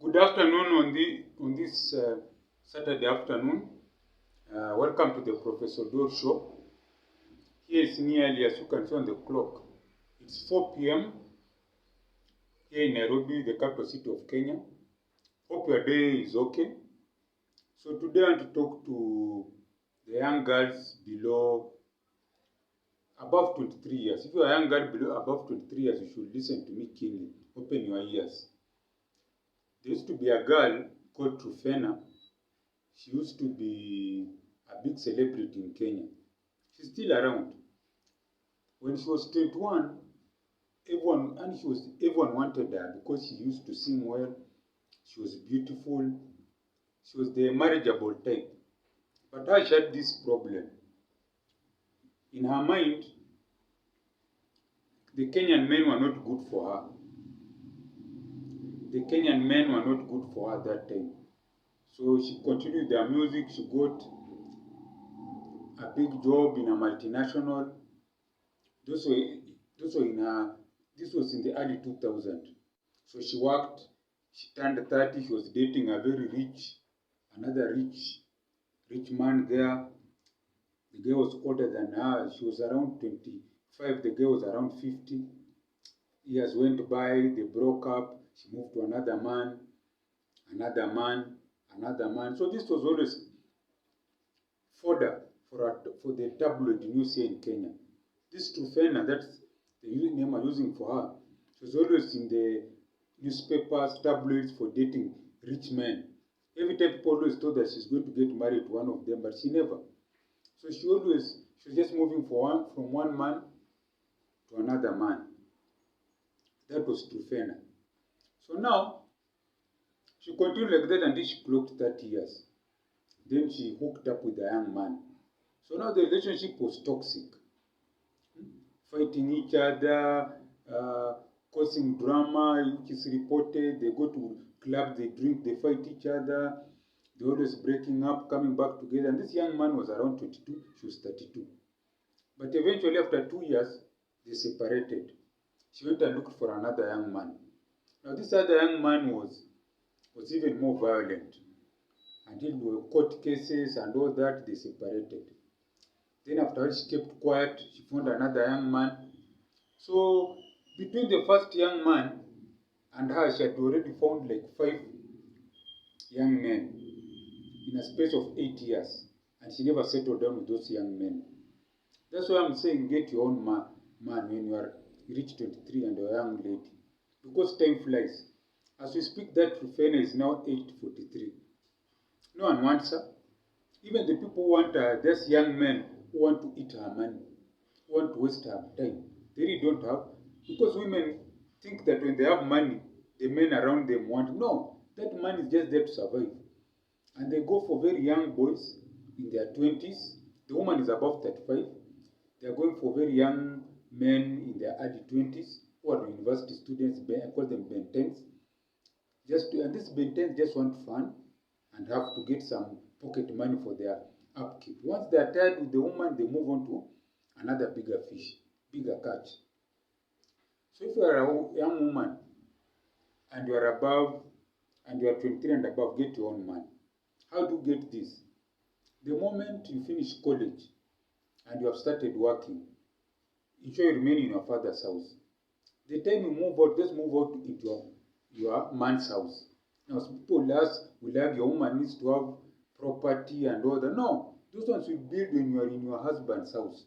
Good afternoon on this Saturday afternoon. Welcome to the Professor Dor Show. Here is nearly, as you can see on the clock, it's 4 p.m. here in Nairobi, the capital city of Kenya. Hope your day is okay. So today I want to talk to the young girls above 23 years. If you are a young girl above 23 years, you should listen to me keenly. Open your ears. There used to be a girl called Truphena. She used to be a big celebrity in Kenya. She's still around. When she was 21, everyone wanted her because she used to sing well. She was beautiful. She was the marriageable type. But she had this problem. In her mind, the Kenyan men were not good for her. The Kenyan men were not good for her that time. So she continued their music. She got a big job in a multinational. This was in the early 2000s. So she worked, she turned 30, she was dating another rich man there. The girl was older than her. She was around 25, the girl was around 50. Years went by, they broke up, she moved to another man. So this was always fodder for the tabloid news here in Kenya. This Truphena, that's the name I'm using for her. She was always in the newspapers, tabloids for dating rich men. Every time people always thought that she's going to get married to one of them, but she never. So she was just moving from one man to another man. That was Truphena. So now, she continued like that until she clocked 30 years. Then she hooked up with a young man. So now the relationship was toxic. Fighting each other, causing drama, which is reported. They go to clubs, they drink, they fight each other. They're always breaking up, coming back together. And this young man was around 22, she was 32. But eventually, after 2 years, they separated. She went and looked for another young man. Now, this other young man was even more violent. Until there were court cases and all that, they separated. Then afterwards, she kept quiet. She found another young man. So between the first young man and her, she had already found like 5 young men in a space of 8 years. And she never settled down with those young men. That's why I'm saying get your own man when you reach 23 and you're a young lady. Because time flies. As we speak, that Truphena is now 8:43. No one wants her. Even the people who want her, there's young men who want to eat her money, who want to waste her time. They really don't have. Because women think that when they have money, the men around them want. No, that money is just there to survive. And they go for very young boys in their 20s. The woman is above 35. They are going for very young men in their early 20s who are university students. I call them Bentens. And these Bentens just want fun and have to get some pocket money for their upkeep. Once they are tired with the woman, they move on to another bigger fish, bigger catch. So if you are a young woman and you are 23 and above, get your own man. How do you get this? The moment you finish college and you have started working, ensure you remain in your father's house. The time you move out, just move out into your man's house. Now, some people will argue your woman needs to have property and all that. No, those ones will build when you are in your husband's house.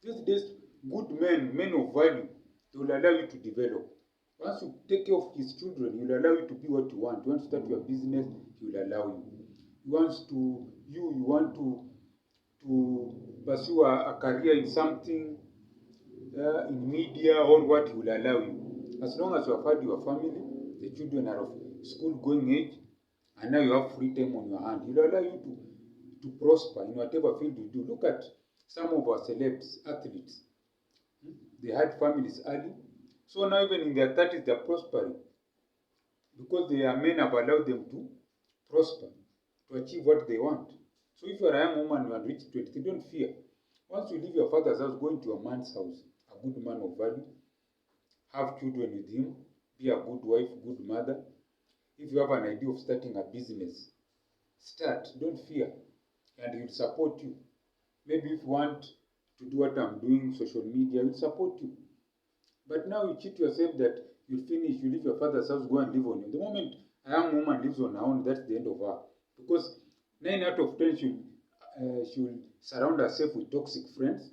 These days, good men of value, they will allow you to develop. Once you take care of his children, he will allow you to be what you want. You want to start your business, he will allow you. You want to pursue a career in something, in media or what, he will allow you. As long as you have had your family, the children are of school-going age, and now you have free time on your hand, he will allow you to prosper in whatever field you do. Look at some of our celebs, athletes. They had families early. So now even in their 30s, they're prospering. Because their men have allowed them to prosper, to achieve what they want. So if you're a young woman, you are reached 23, don't fear. Once you leave your father's house, go into your man's house, a good man of value, have children with him, be a good wife, good mother. If you have an idea of starting a business, start. Don't fear, and he'll support you. Maybe if you want to do what I'm doing, social media, he'll support you. But now you cheat yourself that you finish, you leave your father's house, go and live on you. The moment a young woman lives on her own, that's the end of her. Because 9 out of 10 she'll surround herself with toxic friends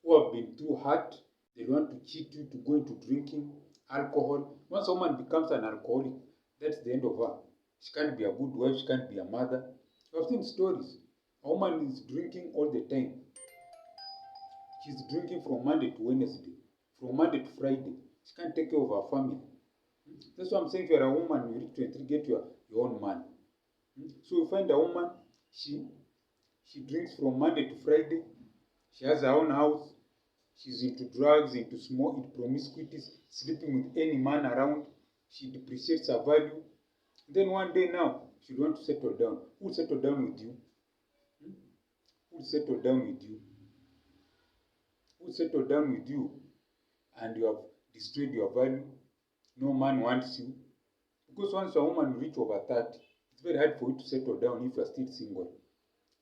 who have been through hurt. They want to cheat you to go into drinking, alcohol. Once a woman becomes an alcoholic, that's the end of her. She can't be a good wife, she can't be a mother. I've seen stories. A woman is drinking all the time. She's drinking from Monday to Wednesday, from Monday to Friday. She can't take care of her family. That's why I'm saying if you're a woman, you reach 23, get your own man. So you find a woman, she drinks from Monday to Friday. She has her own house. She's into drugs, into promiscuity, sleeping with any man around. She depreciates her value. Then one day now, she wants to settle down. Who will settle down with you? Who will settle down with you? Who will settle down with you? And you have destroyed your value. No man wants you. Because once a woman reach over 30, it's very hard for you to settle down if you are still single.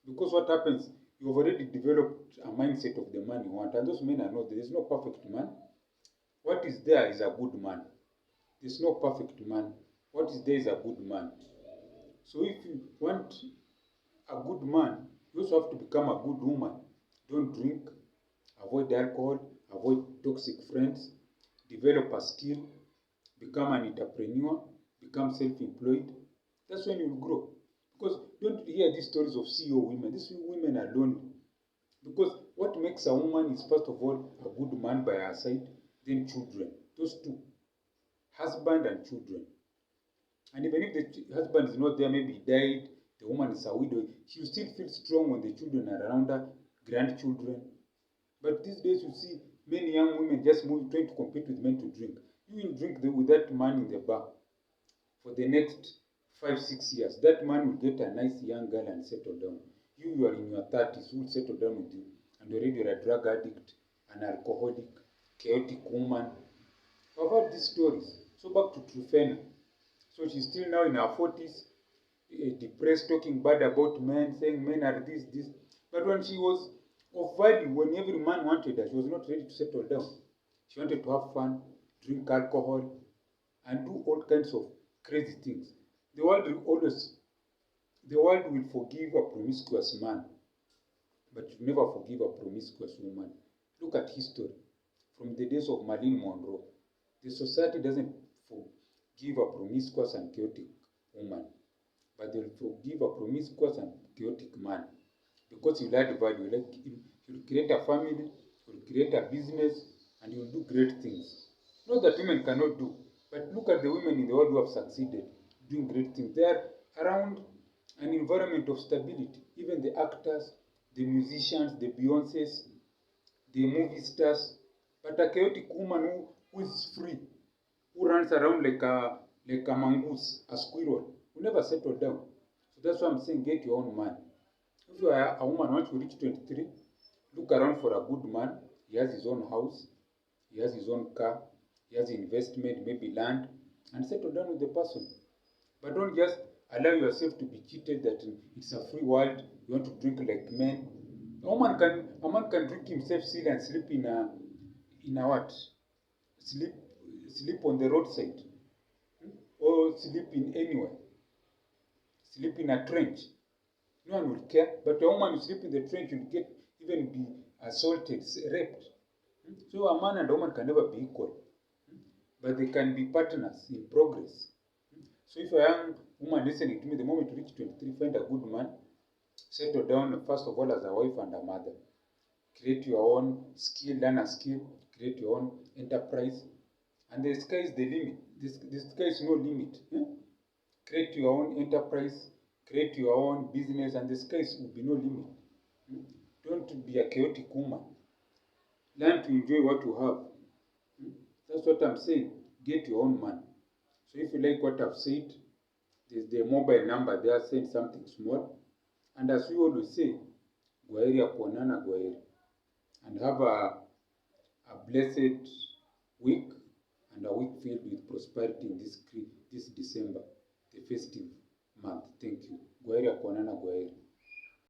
Because what happens, you've already developed a mindset of the man you want. And those men are not there. There's no perfect man. What is there is a good man. There's no perfect man. What is there is a good man. So if you want a good man, you also have to become a good woman. Don't drink. Avoid alcohol. Avoid toxic friends. Develop a skill. Become an entrepreneur. Become self-employed. That's when you'll grow. Because don't hear these stories of CEO women. These women are lonely. Because what makes a woman is, first of all, a good man by her side, then children. Those two. Husband and children. And even if the husband is not there, maybe he died, the woman is a widow, she will still feel strong when the children are around her, grandchildren. But these days you see many young women just trying to compete with men to drink. You will drink with that man in the bar for the next 5-6 years. That man will get a nice young girl and settle down. You are in your 30s, who will settle down with you? And already you're a drug addict, an alcoholic, chaotic woman. I've heard these stories. So back to Truphena. So she's still now in her 40s, depressed, talking bad about men, saying men are this. But when she was of value, when every man wanted her, she was not ready to settle down. She wanted to have fun, drink alcohol, and do all kinds of crazy things. The world will forgive a promiscuous man, but you never forgive a promiscuous woman. Look at history. From the days of Marilyn Monroe, the society doesn't forgive a promiscuous and chaotic woman, but they'll forgive a promiscuous and chaotic man because you'll add value. You'll create a family, you'll create a business, and you'll do great things. Not that women cannot do, but look at the women in the world who have succeeded doing great things. They are around an environment of stability. Even the actors, the musicians, the Beyoncés, the movie stars. But a chaotic woman who is free, who runs around like a mongoose, a squirrel, will never settle down. So that's why I'm saying get your own man. If you are a woman, once you reach 23, look around for a good man. He has his own house, he has his own car, he has investment, maybe land, and settle down with the person. But don't just allow yourself to be cheated that it's a free world, you want to drink like men. A man can drink himself still and sleep in a what? Sleep on the roadside. Or sleep in anywhere. Sleep in a trench. No one will care. But a woman who sleep in the trench will even be assaulted, raped. So a man and a woman can never be equal. But they can be partners in progress. So if a young woman listening to me, the moment you reach 23, find a good man, settle down first of all as a wife and a mother. Create your own skill, learn a skill, create your own enterprise. And the sky is the limit. The sky is no limit. Create your own enterprise, create your own business, and the sky will be no limit. Don't be a chaotic woman. Learn to enjoy what you have. That's what I'm saying. Get your own man. So if you like what I've said, there's the mobile number there, send something small. And as we always say, Gwaheri ya kuonana Gwaheri. And have a blessed week and a week filled with prosperity in this December. festive month. Thank you. Gwaheri ya kuonana, gwaheri.